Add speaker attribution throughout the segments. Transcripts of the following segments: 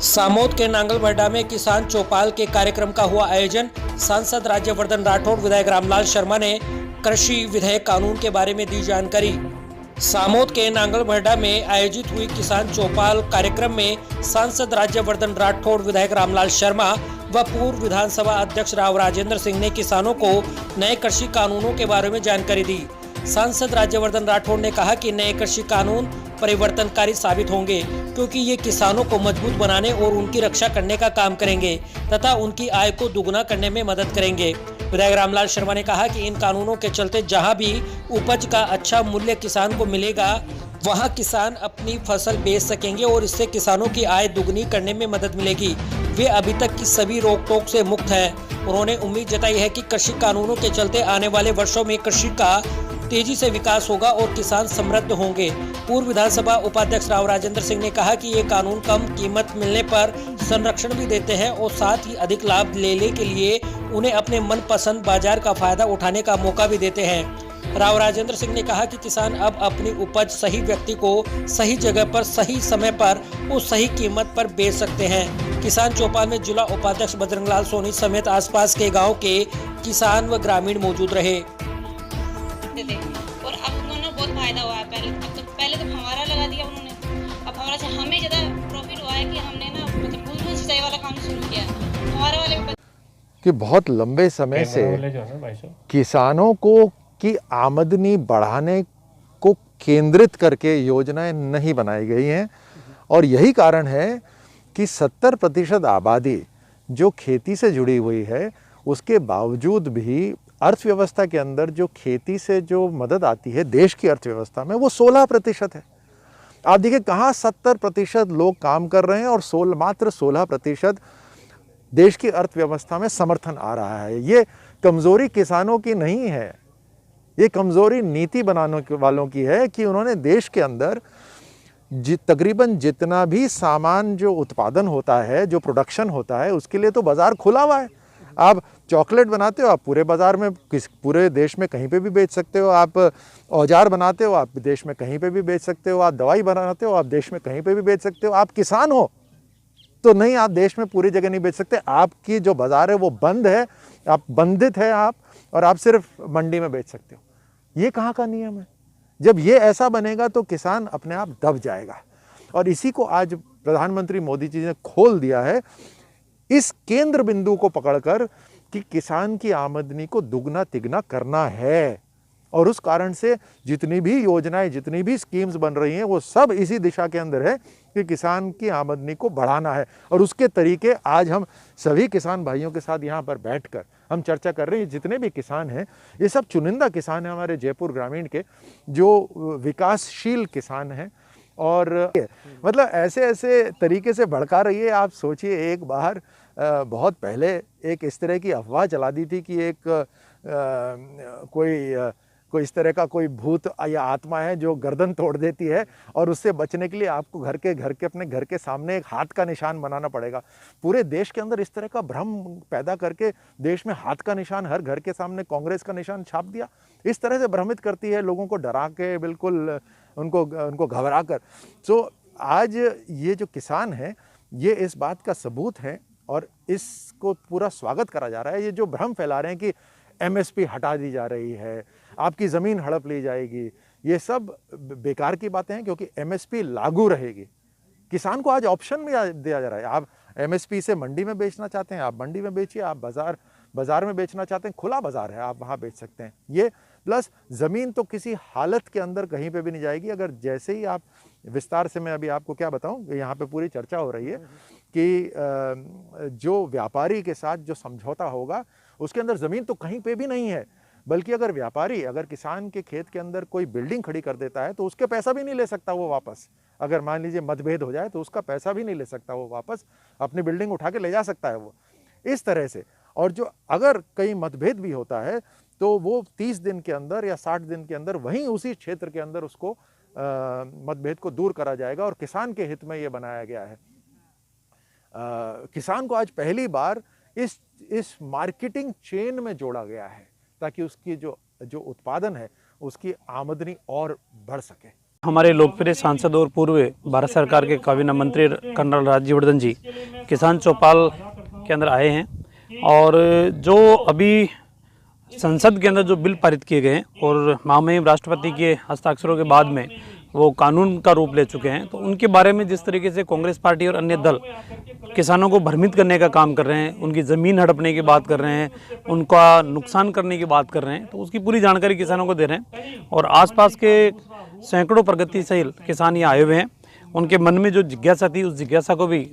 Speaker 1: सामोद के नांगलबरडा में किसान चौपाल के कार्यक्रम का हुआ आयोजन। सांसद राज्यवर्धन राठौड़, विधायक रामलाल शर्मा ने कृषि विधेयक कानून के बारे में दी जानकारी। सामोद के नांगलबरडा में आयोजित हुई किसान चौपाल कार्यक्रम में सांसद राज्यवर्धन राठौड़, विधायक रामलाल शर्मा व पूर्व विधानसभा अध्यक्ष राव राजेंद्र सिंह ने किसानों को नए कृषि कानूनों के बारे में जानकारी दी। सांसद राज्यवर्धन राठौड़ ने कहा कि नए कृषि कानून परिवर्तनकारी साबित होंगे, क्योंकि ये किसानों को मजबूत बनाने और उनकी रक्षा करने का काम करेंगे तथा उनकी आय को दुगना करने में मदद करेंगे। विधायक रामलाल शर्मा ने कहा कि इन कानूनों के चलते जहां भी उपज का अच्छा मूल्य किसान को मिलेगा, वहां किसान अपनी फसल बेच सकेंगे और इससे किसानों की आय दुगनी करने में मदद मिलेगी। वे अभी तक की सभी रोक टोक से मुक्त है। उन्होंने उम्मीद जताई है कि कृषि कानूनों के चलते आने वाले वर्षों में कृषि का तेजी से विकास होगा और किसान समृद्ध होंगे। पूर्व विधानसभा उपाध्यक्ष राव राजेंद्र सिंह ने कहा कि ये कानून कम कीमत मिलने पर संरक्षण भी देते हैं और साथ ही अधिक लाभ लेने के लिए उन्हें अपने मनपसंद बाजार का फायदा उठाने का मौका भी देते हैं। राव राजेंद्र सिंह ने कहा कि किसान अब अपनी उपज सही व्यक्ति को सही जगह पर सही समय पर और सही कीमत पर बेच सकते हैं। किसान चौपाल में जिला उपाध्यक्ष बजरंगलाल सोनी समेत आसपास के गाँव के किसान व ग्रामीण मौजूद रहे।
Speaker 2: थे और अब उन्होंने बहुत फायदा हुआ है। पहले तो हमारा लगा दिया उन्होंने, अब हमारा से हमें ज़्यादा प्रॉफिट हुआ है कि हमने ना मतलब बूंद सिंचाई वाला काम शुरू किया हमारे वाले
Speaker 3: कि बहुत लंबे समय से किसानों को की आमदनी बढ़ाने को केंद्रित करके योजनाएं नहीं बनाई गई हैं और यही कारण है कि 70% आबादी जो खेती से जुड़ी हुई है, उसके बावजूद भी अर्थव्यवस्था के अंदर जो खेती से जो मदद आती है देश की अर्थव्यवस्था में, वो 16% है। आप देखिए कहाँ 70% लोग काम कर रहे हैं और मात्र 16% देश की अर्थव्यवस्था में समर्थन आ रहा है। ये कमजोरी किसानों की नहीं है, ये कमजोरी नीति बनाने वालों की है कि उन्होंने देश के अंदर तकरीबन जितना भी सामान जो उत्पादन होता है, जो प्रोडक्शन होता है, उसके लिए तो बाजार खुला हुआ है। आप चॉकलेट बनाते हो, आप पूरे बाजार में पूरे देश में कहीं पे भी बेच सकते हो। आप औजार बनाते हो, आप देश में कहीं पे भी बेच सकते हो। आप दवाई बनाते हो, आप देश में कहीं पे भी बेच सकते हो। आप किसान हो तो नहीं, आप देश में पूरी जगह नहीं बेच सकते। आपकी जो बाजार है वो बंद है, आप बंधित है आप, और आप सिर्फ मंडी में बेच सकते हो। ये कहाँ का नियम है? जब ये ऐसा बनेगा तो किसान अपने आप दब जाएगा और इसी को आज प्रधानमंत्री मोदी जी ने खोल दिया है, इस केंद्र बिंदु को पकड़कर कि किसान की आमदनी को दुगना तिगना करना है। और उस कारण से जितनी भी योजनाएं, जितनी भी स्कीम्स बन रही हैं, वो सब इसी दिशा के अंदर है कि किसान की आमदनी को बढ़ाना है। और उसके तरीके आज हम सभी किसान भाइयों के साथ यहाँ पर बैठकर हम चर्चा कर रहे हैं। जितने भी किसान हैं, ये सब चुनिंदा किसान हैं हमारे जयपुर ग्रामीण के, जो विकासशील किसान हैं। और मतलब ऐसे ऐसे तरीके से भड़का रही है। आप सोचिए, एक बार बहुत पहले एक इस तरह की अफवाह चला दी थी कि एक कोई इस तरह का कोई भूत या आत्मा है जो गर्दन तोड़ देती है और उससे बचने के लिए आपको अपने घर के सामने एक हाथ का निशान बनाना पड़ेगा। पूरे देश के अंदर इस तरह का भ्रम पैदा करके देश में हाथ का निशान, हर घर के सामने कांग्रेस का निशान छाप दिया। इस तरह से भ्रमित करती है लोगों को, डरा के, बिल्कुल उनको घबरा कर। तो आज ये जो किसान हैं, ये इस बात का सबूत है और इसको पूरा स्वागत करा जा रहा है। ये जो भ्रम फैला रहे हैं कि एमएसपी हटा दी जा रही है, आपकी ज़मीन हड़प ली जाएगी, ये सब बेकार की बातें हैं, क्योंकि एमएसपी लागू रहेगी। किसान को आज ऑप्शन भी दिया जा रहा है। आप एमएसपी से मंडी में बेचना चाहते हैं, आप मंडी में बेचिए। आप बाजार में बेचना चाहते हैं, खुला बाजार है, आप वहाँ बेच सकते हैं। ये प्लस ज़मीन तो किसी हालत के अंदर कहीं पे भी नहीं जाएगी। अगर जैसे ही आप विस्तार से, मैं अभी आपको क्या बताऊं, यहाँ पे पूरी चर्चा हो रही है कि जो व्यापारी के साथ जो समझौता होगा उसके अंदर ज़मीन तो कहीं पे भी नहीं है, बल्कि अगर किसान के खेत के अंदर कोई बिल्डिंग खड़ी कर देता है तो उसके पैसा भी नहीं ले सकता वो वापस। अगर मान लीजिए मतभेद हो जाए तो उसका पैसा भी नहीं ले सकता वो वापस, अपनी बिल्डिंग उठा के ले जा सकता है वो, इस तरह से। और जो अगर कहीं मतभेद भी होता है तो वो 30 दिन के अंदर या 60 दिन के अंदर वहीं उसी क्षेत्र के अंदर उसको मतभेद को दूर करा जाएगा और किसान के हित में ये बनाया गया है। किसान को आज पहली बार इस मार्केटिंग चेन में जोड़ा गया है ताकि उसकी जो उत्पादन है, उसकी आमदनी और बढ़ सके।
Speaker 4: हमारे लोकप्रिय सांसद और पूर्व भारत सरकार के काबीना मंत्री कर्नल राज्यवर्धन जी किसान चौपाल के अंदर आए हैं और जो अभी संसद के अंदर जो बिल पारित किए गए हैं और महामहिम राष्ट्रपति के हस्ताक्षरों के बाद में वो कानून का रूप ले चुके हैं, तो उनके बारे में जिस तरीके से कांग्रेस पार्टी और अन्य दल किसानों को भ्रमित करने का काम कर रहे हैं, उनकी ज़मीन हड़पने की बात कर रहे हैं, उनका नुकसान करने की बात कर रहे हैं, तो उसकी पूरी जानकारी किसानों को दे रहे हैं। और आसपास के सैकड़ों प्रगतिशील किसान यहाँ आए हुए हैं। उनके मन में जो जिज्ञासा थी उस जिज्ञासा को भी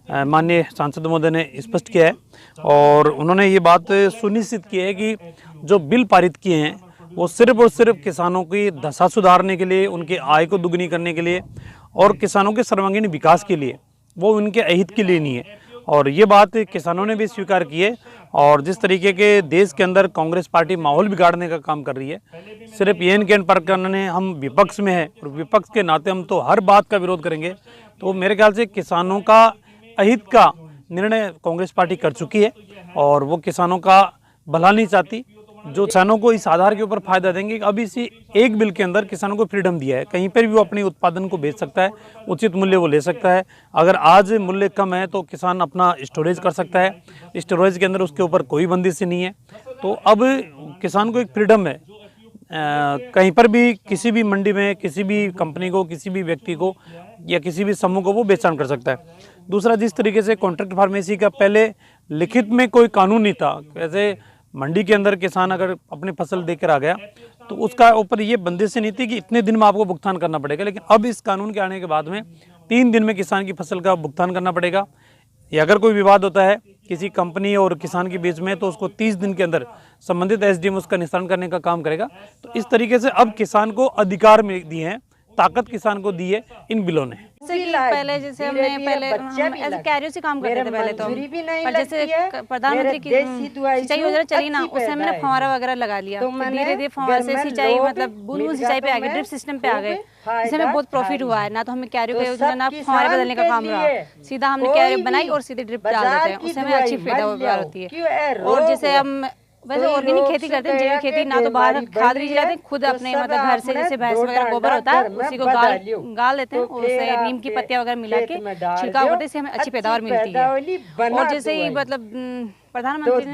Speaker 4: माननीय सांसद महोदय ने स्पष्ट किया है और उन्होंने ये बात सुनिश्चित की है कि जो बिल पारित किए हैं वो सिर्फ और सिर्फ किसानों की दशा सुधारने के लिए, उनके आय को दुगनी करने के लिए और किसानों के सर्वांगीण विकास के लिए, वो उनके अहित के लिए नहीं है। और ये बात किसानों ने भी स्वीकार की है। और जिस तरीके के देश के अंदर कांग्रेस पार्टी माहौल बिगाड़ने का काम कर रही है, सिर्फ ये एन पर करने हम विपक्ष में है और विपक्ष के नाते हम तो हर बात का विरोध करेंगे, तो मेरे ख्याल से किसानों का अहित का निर्णय कांग्रेस पार्टी कर चुकी है और वो किसानों का भला नहीं चाहती। जो किसानों को इस आधार के ऊपर फायदा देंगे, अब इसी एक बिल के अंदर किसानों को फ्रीडम दिया है, कहीं पर भी वो अपने उत्पादन को बेच सकता है, उचित मूल्य वो ले सकता है। अगर आज मूल्य कम है तो किसान अपना स्टोरेज कर सकता है, स्टोरेज के अंदर उसके ऊपर कोई बंदिश नहीं है। तो अब किसान को एक फ्रीडम है, कहीं पर भी किसी भी मंडी में किसी भी कंपनी को, किसी भी व्यक्ति को या किसी भी समूह को वो बेचान कर सकता है। दूसरा, जिस तरीके से कॉन्ट्रैक्ट फार्मेसी का पहले लिखित में कोई कानून नहीं था, कैसे मंडी के अंदर किसान अगर अपनी फसल देकर आ गया तो उसका ऊपर ये बंदिश नहीं थी कि इतने दिन में आपको भुगतान करना पड़ेगा, लेकिन अब इस कानून के आने के बाद में 3 दिन में किसान की फसल का भुगतान करना पड़ेगा। या अगर कोई विवाद होता है किसी कंपनी और किसान के बीच में तो उसको 30 दिन के अंदर संबंधित एसडीएम उसका निस्तारण करने का काम करेगा। तो इस तरीके से अब किसान को अधिकार दिए हैं, ताकत किसान को दी है इन बिलों ने।
Speaker 2: पहले जैसे हम ऐसे कैरियर से काम करते थे पहले तो, और जैसे प्रधानमंत्री की सिंचाई योजना चली ना, उससे हमने फव्वारा वगैरह लगा लिया, धीरे धीरे फव्वारा से सिंचाई मतलब बूंद बूंद सिंचाई पे आ गए, ड्रिप सिस्टम पे आ गए, जिससे हमें बहुत प्रॉफिट हुआ है। ना तो हमें कैरियर का योजना ना फव्वारे बदलने का काम रहा, सीधा हमने कैरियर बनाई और सीधे ड्रिप डाल देते हैं, उससे हमें अच्छी पैदावार होती है। और जैसे हम वैसे ऑर्गेनिक खेती करते हैं, जैविक खेती, ना तो बाहर खाद दी जाती है, खुद अपने मतलब घर से जैसे भैंस वगैरह गोबर होता है उसी को गाल लेते हैं और उसे नीम की पत्तियां वगैरह मिला के छिड़काव करते हैं, इससे हमें अच्छी पैदावार मिलती है। और जैसे ही मतलब प्रधानमंत्री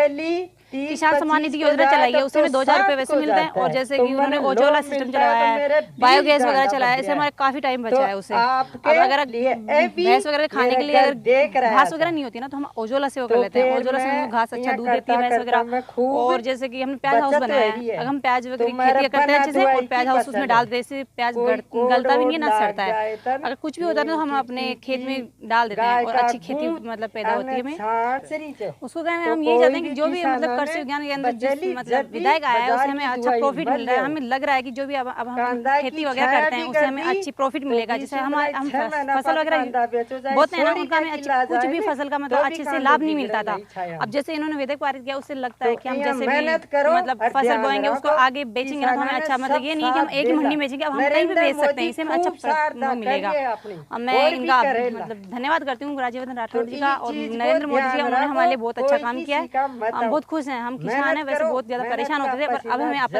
Speaker 2: ने किसान सम्मान निधि योजना चलाई है, उससे हमें 2000 रुपए वैसे मिलते हैं। और जैसे कि उन्होंने उज्ज्वला सिस्टम चलाया है, बायोगैस वगैरह चलाया है, इससे हमारे काफी टाइम बचा है उससे। अब अगर भैंस वगैरह खाने के लिए अगर घास वगैरह नहीं होती ना तो हम उज्ज्वला से वो कर लेते हैं, उज्ज्वला से घास अच्छा दूध देती है भैंस वगैरह। और जैसे कि हमने प्याज हाउस बनाया है, अगर हम प्याज वगैरह खेती करते हैं अच्छे से और प्याज हाउस उसमें डाल देते हैं, प्याज गलता भी नहीं है ना सड़ता है। अगर कुछ भी होता है तो हम अपने खेत में डाल देते हैं और अच्छी खेती मतलब पैदा होती है हमें। उसको कहने हम यही चाहते हैं कि जो भी मतलब कृषि विज्ञान के अंदर मतलब विधायक आया है उससे हमें अच्छा प्रॉफिट मिल रहा है। हमें लग रहा है कि जो भी अब हम खेती वगैरह करते हैं उससे हमें अच्छी प्रॉफिट मिलेगा। जैसे हम फसल वगैरह बोते हैं ना, उनका हमें कुछ भी फसल का मतलब अच्छे से लाभ नहीं मिलता था। अब जैसे इन्होंने विधेयक पारित किया उससे लगता है कि हम जैसे भी मतलब फसल बोएंगे उसको आगे बेचेंगे ना तो हमें अच्छा मतलब ये नहीं कि हम एक ही मंडी बेचेंगे, अब हम कहीं भी बेच सकते हैं, इससे हमें अच्छा मिलेगा। मैं इनका मतलब धन्यवाद करती हूँ राज्यवर्धन राठौड़ जी का और नरेंद्र मोदी जी का, उन्होंने हमारे लिए बहुत अच्छा काम किया है। हम बहुत खुश हैं। हम किसान हैं, वैसे बहुत ज्यादा परेशान होते थे पर अब हमें आप